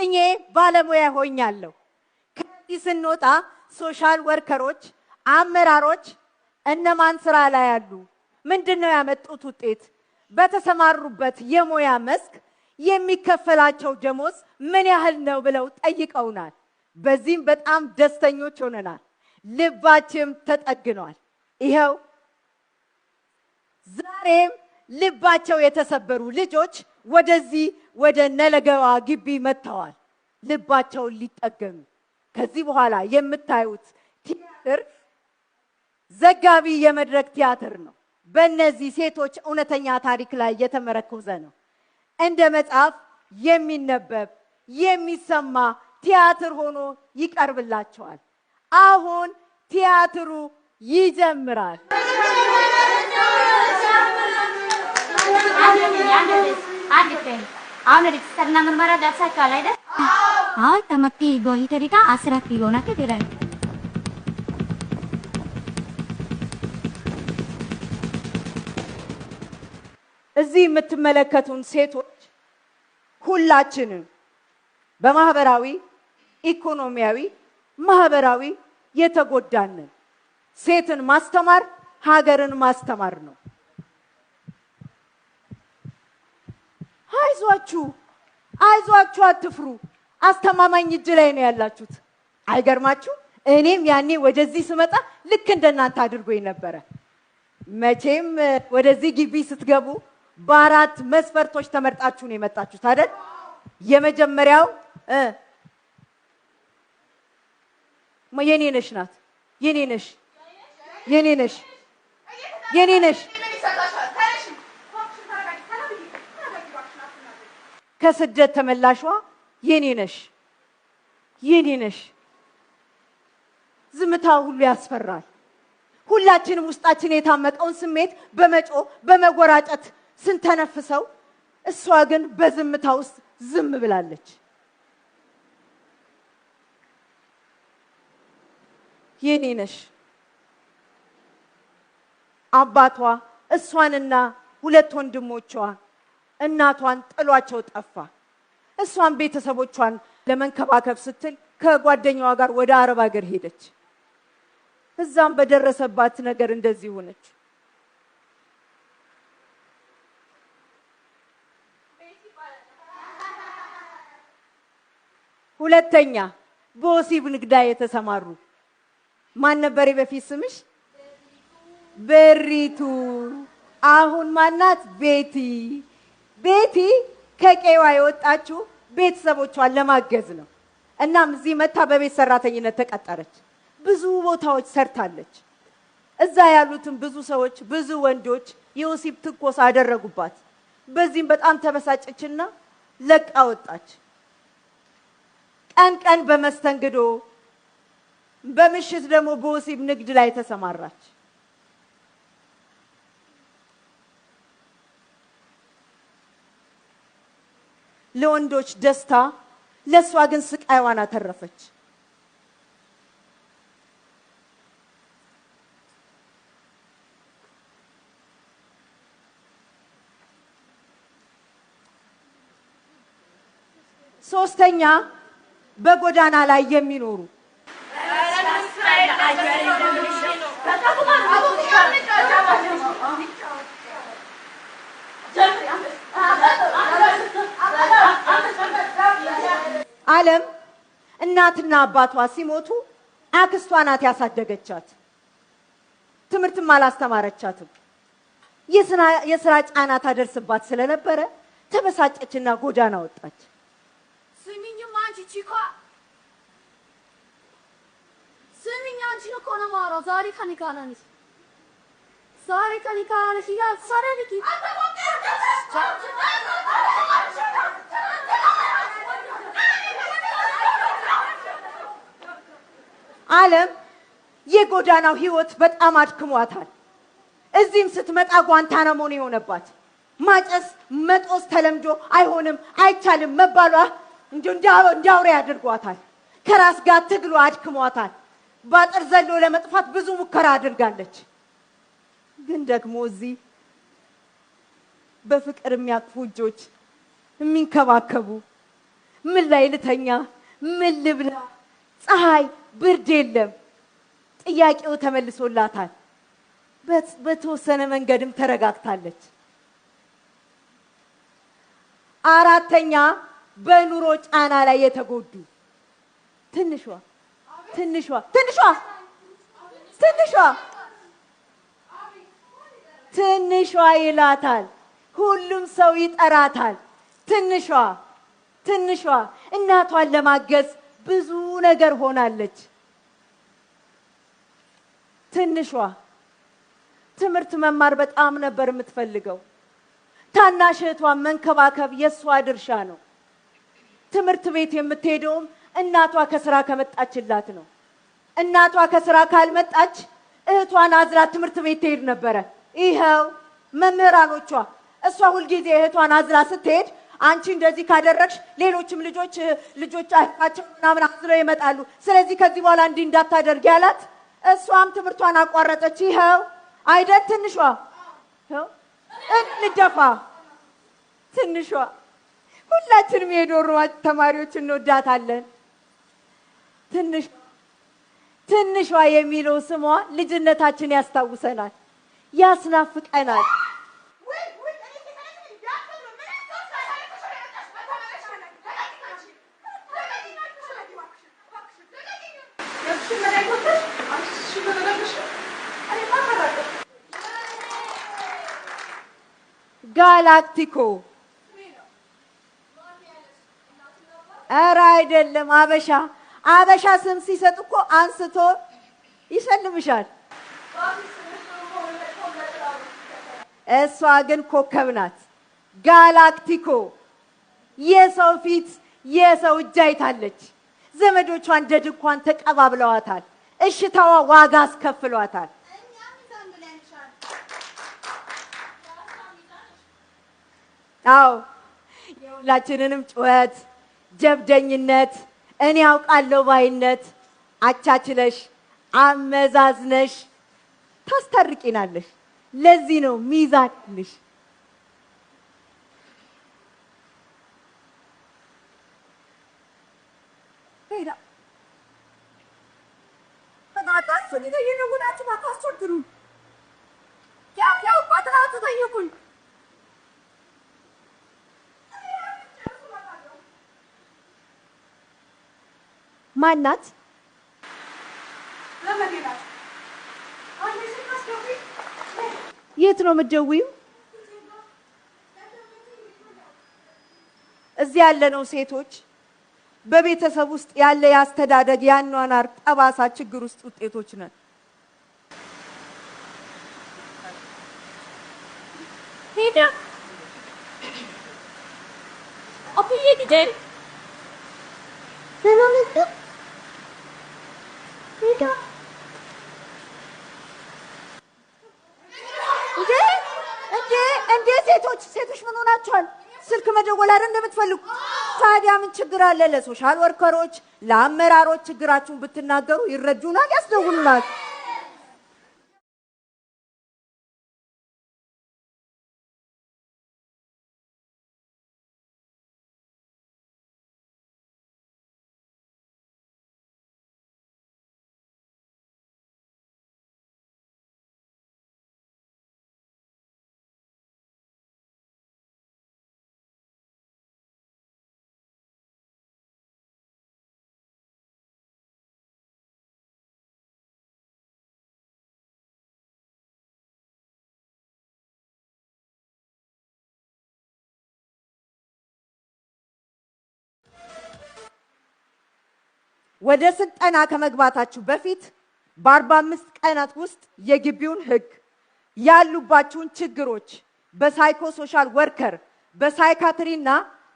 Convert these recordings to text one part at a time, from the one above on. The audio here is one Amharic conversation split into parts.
አሰልጥኜ ባለሙያ ሆኛለሁ። ከዚህ ስንወጣ ሶሻል ወርከሮች አመራሮች እነማን ስራ ላይ ያሉ ምንድነው ያመጡት ውጤት በተሰማሩበት የሙያ መስክ የሚከፈላቸው ደሞዝ ምን ያህል ነው ብለው ጠይቀውናል። በዚህም በጣም ደስተኞች ሆነናል። ልባችም ተጠግኗል። ይሄው ዛሬም ልባቸው የተሰበሩ ልጆች ወደዚህ ወደ ነለገዋ ግቢ መጥተዋል ልባቸውን ሊጠገኑ። ከዚህ በኋላ የምታዩት ቲያትር ዘጋቢ የመድረክ ቲያትር ነው። በእነዚህ ሴቶች እውነተኛ ታሪክ ላይ የተመረኮዘ ነው። እንደ መጽሐፍ የሚነበብ የሚሰማ ቲያትር ሆኖ ይቀርብላቸዋል። አሁን ቲያትሩ ይጀምራል። እዚህ የምትመለከቱን ሴቶች ሁላችንም በማህበራዊ ኢኮኖሚያዊ ማህበራዊ የተጎዳንን ሴትን ማስተማር ሀገርን ማስተማር ነው። አይዟችሁ አትፍሩ። አስተማማኝ እጅ ላይ ነው ያላችሁት። አይገርማችሁ? እኔም ያኔ ወደዚህ ስመጣ ልክ እንደናንተ አድርጎኝ ነበረ። መቼም ወደዚህ ግቢ ስትገቡ በአራት መስፈርቶች ተመርጣችሁ ነው የመጣችሁት አይደል? የመጀመሪያው የኔ ነሽ ናት። የኔ ነሽ ከስደት ተመላሿ የኔ ነሽ። ዝምታ ሁሉ ያስፈራል። ሁላችንም ውስጣችን የታመቀውን ስሜት በመጮ በመጎራጨት ስንተነፍሰው፣ እሷ ግን በዝምታ ውስጥ ዝም ብላለች። የኔ ነሽ። አባቷ እሷንና ሁለት ወንድሞቿ እናቷን ጥሏቸው ጠፋ። እሷን ቤተሰቦቿን ለመንከባከብ ስትል ከጓደኛዋ ጋር ወደ አረብ ሀገር ሄደች። እዛም በደረሰባት ነገር እንደዚህ ሆነች። ሁለተኛ በወሲብ ንግድ የተሰማሩ ማን ነበር በፊት ስምሽ? በሪቱ። አሁን ማናት? ቤቲ ከቄዋ የወጣችው ቤተሰቦቿን ለማገዝ ነው። እናም እዚህ መታ በቤት ሰራተኝነት ተቀጠረች። ብዙ ቦታዎች ሰርታለች። እዛ ያሉትን ብዙ ሰዎች ብዙ ወንዶች የወሲብ ትንኮሳ አደረጉባት። በዚህም በጣም ተበሳጨችና ለቃ ወጣች። ቀን በመስተንግዶ በምሽት ደግሞ በወሲብ ንግድ ላይ ተሰማራች። ለወንዶች ደስታ ለሷ ግን ስቃይዋን አተረፈች። ሶስተኛ በጎዳና ላይ የሚኖሩ ዓለም እናትና አባቷ ሲሞቱ አክስቷ ናት ያሳደገቻት። ትምህርትም አላስተማረቻትም። የስራ ጫና ታደርስባት ስለነበረ ተበሳጨችና ጎዳና ወጣች። ስሚኝማ አንቺ ቺኳ ስሚኝ አንቺ እኮ ነው የማወራው። ዛሬ ከኔ ጋር ነሽ ያ ሰረልኪ ዓለም የጎዳናው ህይወት በጣም አድክሟታል። እዚህም ስትመጣ ጓንታናሞ ነው የሆነባት። ማጨስ መጦስ ተለምዶ አይሆንም አይቻልም መባሏ እንዲያውሬ አድርጓታል። ከራስ ጋር ትግሉ አድክሟታል። ባጥር ዘሎ ለመጥፋት ብዙ ሙከራ አድርጋለች። ግን ደግሞ እዚህ በፍቅር የሚያቅፉ እጆች የሚንከባከቡ ምን ላይ ልተኛ? ምን ልብላ? ፀሐይ ብርድ የለም። ጥያቄው ተመልሶላታል። በተወሰነ መንገድም ተረጋግታለች። አራተኛ በኑሮ ጫና ላይ የተጎዱ ትንሿ ትንሿ ትንሿ ትንሿ ትንሿ ይላታል። ሁሉም ሰው ይጠራታል። ትንሿ ትንሿ እናቷን ለማገዝ ብዙ ነገር ሆናለች። ትንሿ ትምህርት መማር በጣም ነበር የምትፈልገው። ታናሽ እህቷን መንከባከብ የሷ ድርሻ ነው። ትምህርት ቤት የምትሄደውም እናቷ ከስራ ከመጣችላት ነው። እናቷ ከስራ ካልመጣች እህቷን አዝላ ትምህርት ቤት ትሄድ ነበረ። ይኸው መምህራኖቿ እሷ ሁልጊዜ እህቷን አዝላ ስትሄድ አንቺ እንደዚህ ካደረግሽ ሌሎችም ልጆች አይፋቸው ምናምን አዝለው ይመጣሉ። ስለዚህ ከዚህ በኋላ እንዲህ እንዳታደርጊ ያላት። እሷም ትምህርቷን አቋረጠች። ይኸው አይደል ትንሿ እንደፋ ትንሿ ሁላችንም የዶሮ ተማሪዎች እንወዳታለን። ትንሿ የሚለው ስሟ ልጅነታችን ያስታውሰናል፣ ያስናፍቀናል። ጋላክቲኮ ኧረ አይደለም፣ አበሻ ስም ሲሰጥ እኮ አንስቶ ይሰልምሻል። እሷ ግን ኮከብ ናት። ጋላክቲኮ የሰው ፊት የሰው እጅ አይታለች። ዘመዶቿ እንደ ድንኳን ተቀባብለዋታል። እሽታዋ ዋጋ አስከፍሏታል። አዎ የሁላችንንም ጩኸት፣ ጀብደኝነት፣ እኔ አውቃለሁ ባይነት አቻችለሽ አመዛዝነሽ ታስታርቂናለሽ። ለዚህ ነው ሚዛንሽ። ማናት? የት ነው የምትደውይው? እዚህ ያለነው ሴቶች በቤተሰብ ውስጥ ያለ ያስተዳደግ ያኗኗር ጠባሳ ችግር ውስጥ ውጤቶች ነን። ሄዳ አብዬ ዲደል ለማለት ሄዳ እንዴ ሴቶች ምን ሆናችኋል? ስልክ መደወል አይደል እንደምትፈልጉ? ታዲያ ምን ችግር አለ? ለሶሻል ወርከሮች ለአመራሮች ችግራችሁን ብትናገሩ ይረዱናል፣ ያስደውሉናል። ወደ ስልጠና ከመግባታችሁ በፊት በ45 ቀናት ውስጥ የግቢውን ህግ ያሉባችሁን ችግሮች በሳይኮ ሶሻል ወርከር በሳይካትሪና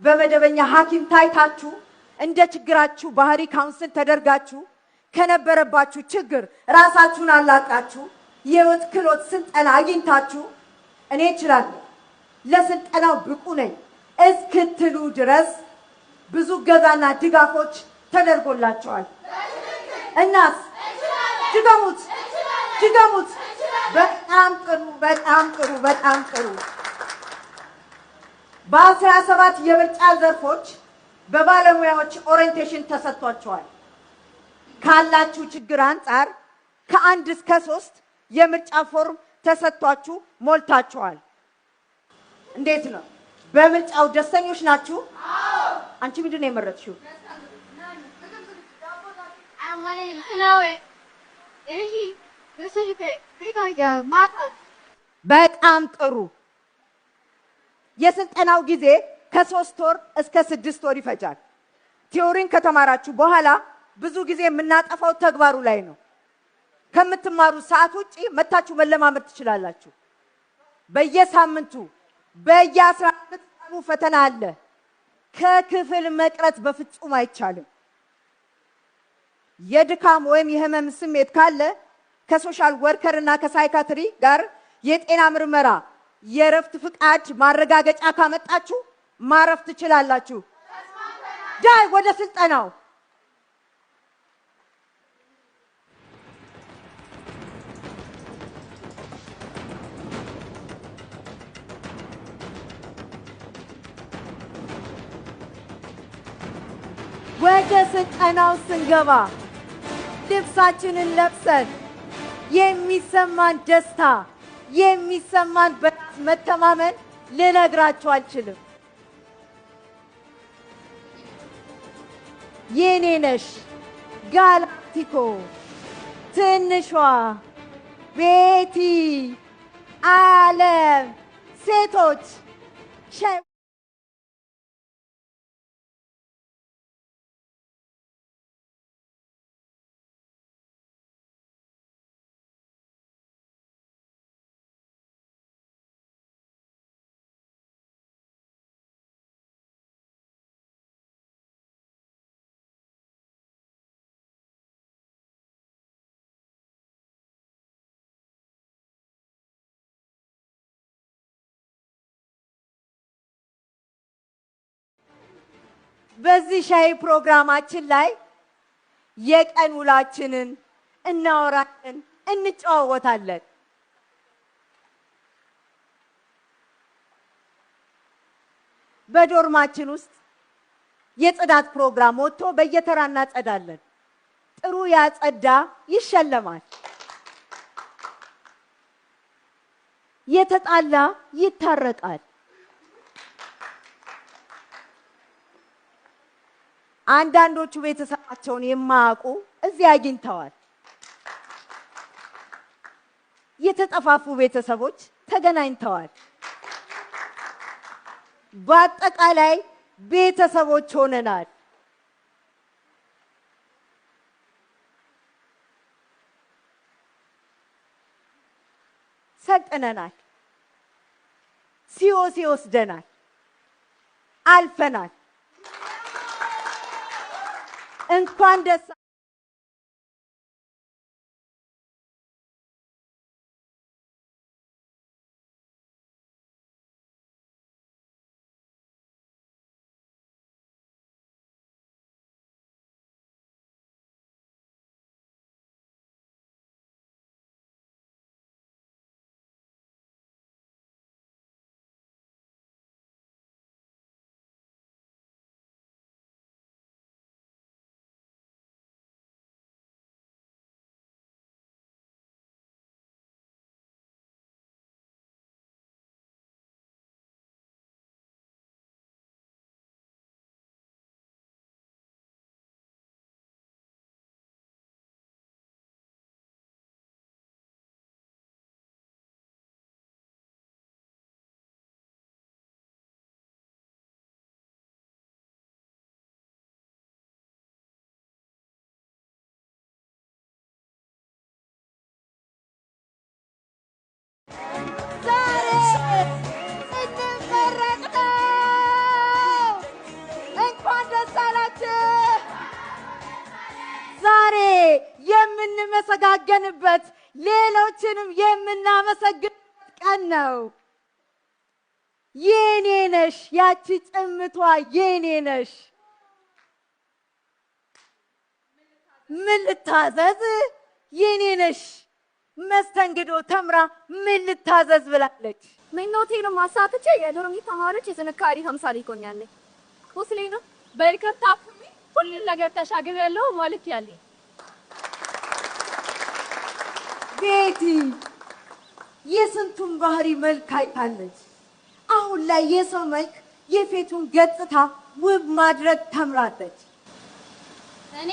በመደበኛ ሐኪም ታይታችሁ እንደ ችግራችሁ ባህሪ ካውንስል ተደርጋችሁ ከነበረባችሁ ችግር ራሳችሁን አላቃችሁ የህይወት ክህሎት ስልጠና አግኝታችሁ እኔ እችላለሁ ለስልጠናው ብቁ ነኝ እስክትሉ ድረስ ብዙ ገዛና ድጋፎች ተደርጎላቸዋል። እናስ ድገሙት። በጣም ጥሩ። በ17 የምርጫ ዘርፎች በባለሙያዎች ኦሪየንቴሽን ተሰጥቷቸዋል። ካላችሁ ችግር አንፃር ከ1 እስከ 3 የምርጫ ፎርም ተሰጥቷችሁ ሞልታችኋል። እንዴት ነው? በምርጫው ደስተኞች ናችሁ? አዎ። አንቺ ምንድን ነው የመረጥሽው? በጣም ጥሩ። የስልጠናው ጊዜ ከ3 ወር እስከ 6 ወር ይፈጃል። ቲዮሪን ከተማራችሁ በኋላ ብዙ ጊዜ የምናጠፋው ተግባሩ ላይ ነው። ከምትማሩ ሰዓት ውጪ መታችሁ መለማመድ ትችላላችሁ። በየሳምንቱ በየ15 ቀኑ ፈተና አለ። ከክፍል መቅረት በፍጹም አይቻልም። የድካም ወይም የህመም ስሜት ካለ ከሶሻል ወርከር እና ከሳይካትሪ ጋር የጤና ምርመራ የረፍት ፍቃድ ማረጋገጫ ካመጣችሁ ማረፍ ትችላላችሁ። ዳይ ወደ ስልጠናው ወደ ስልጠናው ስንገባ ልብሳችንን ለብሰን የሚሰማን ደስታ የሚሰማን በራስ መተማመን ልነግራችሁ አልችልም። የኔ ነሽ ጋላክቲኮ ትንሿ ቤቲ ዓለም ሴቶች በዚህ ሻይ ፕሮግራማችን ላይ የቀን ውላችንን እናወራለን፣ እንጨዋወታለን። በዶርማችን ውስጥ የጽዳት ፕሮግራም ወጥቶ በየተራ እናጸዳለን። ጥሩ ያጸዳ ይሸለማል፣ የተጣላ ይታረቃል። አንዳንዶቹ ቤተሰባቸውን የማያውቁ እዚህ አግኝተዋል። የተጠፋፉ ቤተሰቦች ተገናኝተዋል። በአጠቃላይ ቤተሰቦች ሆነናል። ሰልጥነናል። ሲኦሲ ወስደናል። አልፈናል። እንኳን ደስ የምንመሰጋገንበት ሌሎችንም የምናመሰግንበት ቀን ነው። የኔ ነሽ ያቺ ጭምቷ የኔ ነሽ። ምን ልታዘዝ የኔ ነሽ መስተንግዶ ተምራ ምን ልታዘዝ ብላለች። ምኞቴን ማሳክቼ የዶርሚ ተማሪዎች የጥንካሬ ተምሳሌ ሆኛለሁ። ሙስሊም ነው በርከት አፍሚ ሁሉን ነገር ተሻግሬያለሁ ማለት ያለኝ ቤቲ የስንቱን ባህሪ መልክ አይታለች። አሁን ላይ የሰው መልክ የፊቱን ገጽታ ውብ ማድረግ ተምራለች። እኔ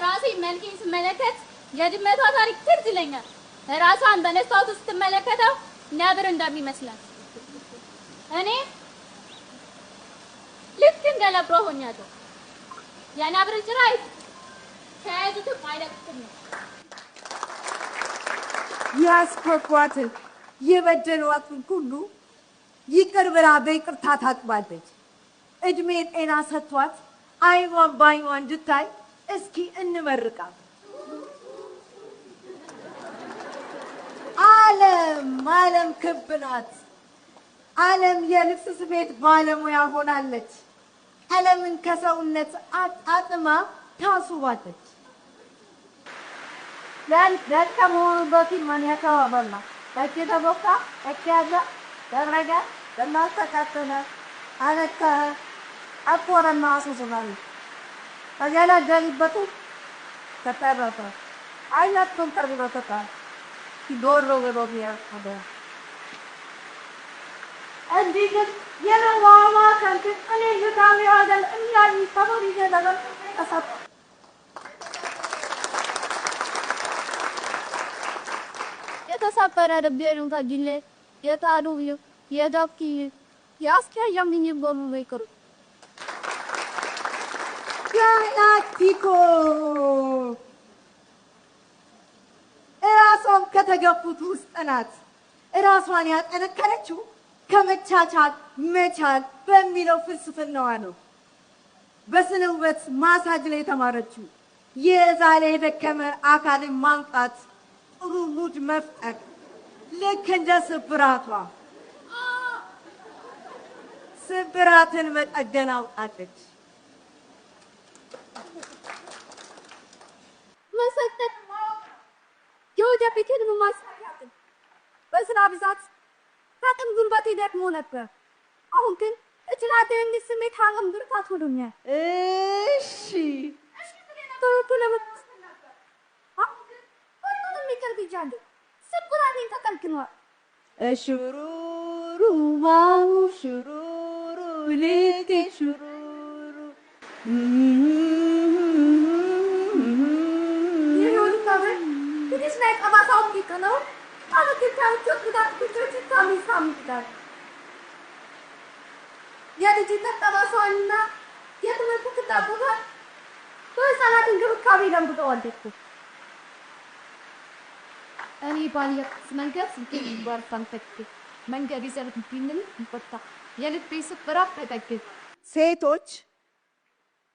ራሴ መልኬን ስመለከት የድመቷ ታሪክ ትዝ ይለኛል። ራሷን በመስታወት ውስጥ ስትመለከተው ነብር እንደሚመስላት እኔ ልክ እንደ ነብሯ ሆኛለሁ። የነብር ጭራ ከያዙትም አይለቅም። ያስከፏትን የበደሏትን ሁሉ ይቅር ብላ በይቅርታ ታጥባለች። እድሜ ጤና ሰጥቷት አይኗን ባይኗ እንድታይ እስኪ እንመርቃት። ዓለም ክብ ናት። ዓለም የልብስ ስፌት ባለሙያ ሆናለች። ቀለምን ከሰውነት አጣጥማ ታስባለች። ለከመሆኑ በፊት ማን ያከባበልና ተከተቦካ እከያዛ ደረጋ ለማስተካከለ አለከ አቆረና አሱሱናል ታያላ ዳሊበቱ ተጣራታ አይናት ኮንተርቢሮታ ዶሮ ገሮቢያ አደ እንዲህ የነዋማ ከንት እኔ ይታሚ አደል እናኒ ተባሪ ይደረጋ ተሰጣ የተሰበረ ደብየሩን ታጅለ የታዱብ የዳፍኪ ያስከያምኝ ጎኑ ወይከሩ ጋላክቲኮ እራሷን ከተገፉት ውስጥ ናት። እራሷን ያጠነከረችው ከመቻቻል መቻል በሚለው ፍልስፍናዋ ነው። በስነ ውበት ማሳጅ ላይ የተማረችው የዛሬ የደከመ አካልን ማንቃት፣ ጥሩ ሙድ መፍጠር፣ ልክ እንደ ስብራትን መጠገን አውቃለች። መሰጠት የወደፊትን ማሳያት በስራ ብዛት ታቅም ጉልበቴ ደክሞ ነበር። አሁን ግን እችላለሁ የሚል ስሜት አቅም ብርታት ሆኖኛል። እሺ ቶሎ ለመጥተህ ነበር። አሁን ግን ሁሉንም ይቅር ብያለሁ። ስብራቴን ተከልክሏል። እሹሩሩ ማው ሹሩሩ ልቴ ሹሩሩ ይሁን ታበል ትንሽ ላይ ቀባሳው ይቀነው አለከታቸው ጉዳት ብቻዎች ታሚሳምታል የልጅ ተጠባሷና የትምህርት ተጣጣባ በህፃናት እንክብካቤ ለምብጠዋል እኮ እኔ ባልየት መንገድ ግን ባልፈንተክ መንገድ ይዘርብኝን ይፈታ የልቤ ስብራት ተጠግብ ሴቶች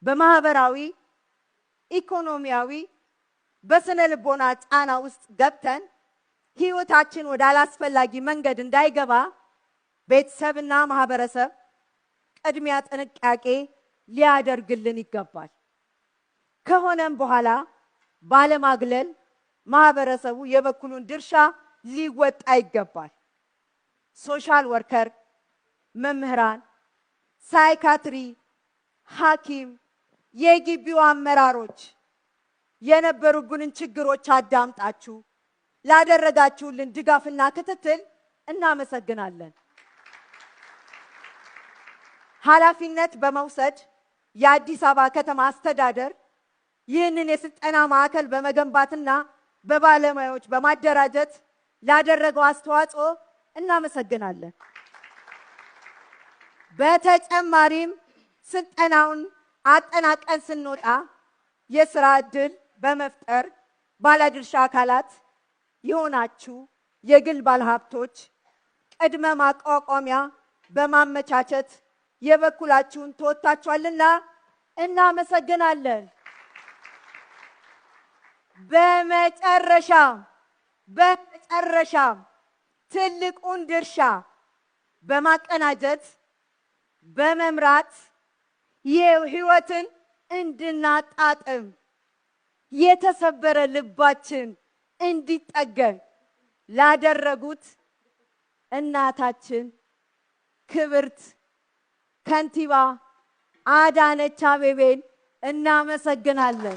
በማህበራዊ ኢኮኖሚያዊ በስነ ልቦና ጫና ውስጥ ገብተን ህይወታችን ወደ አላስፈላጊ መንገድ እንዳይገባ ቤተሰብና ማህበረሰብ ቅድሚያ ጥንቃቄ ሊያደርግልን ይገባል። ከሆነም በኋላ ባለማግለል ማህበረሰቡ የበኩሉን ድርሻ ሊወጣ ይገባል። ሶሻል ወርከር፣ መምህራን፣ ሳይካትሪ፣ ሐኪም፣ የግቢው አመራሮች የነበሩብንን ችግሮች አዳምጣችሁ ላደረጋችሁልን ድጋፍና ክትትል እናመሰግናለን። ኃላፊነት በመውሰድ የአዲስ አበባ ከተማ አስተዳደር ይህንን የስልጠና ማዕከል በመገንባትና በባለሙያዎች በማደራጀት ላደረገው አስተዋጽኦ እናመሰግናለን። በተጨማሪም ስልጠናውን አጠናቀን ስንወጣ የሥራ ዕድል በመፍጠር ባለድርሻ አካላት የሆናችሁ የግል ባለሀብቶች ቅድመ ማቋቋሚያ በማመቻቸት የበኩላችሁን ተወጥታችኋልና እናመሰግናለን። በመጨረሻም ትልቁን ድርሻ በማቀናጀት በመምራት የህይወትን እንድናጣጥም የተሰበረ ልባችን እንዲጠገን ላደረጉት እናታችን ክብርት ከንቲባ አዳነች አቤቤን እናመሰግናለን።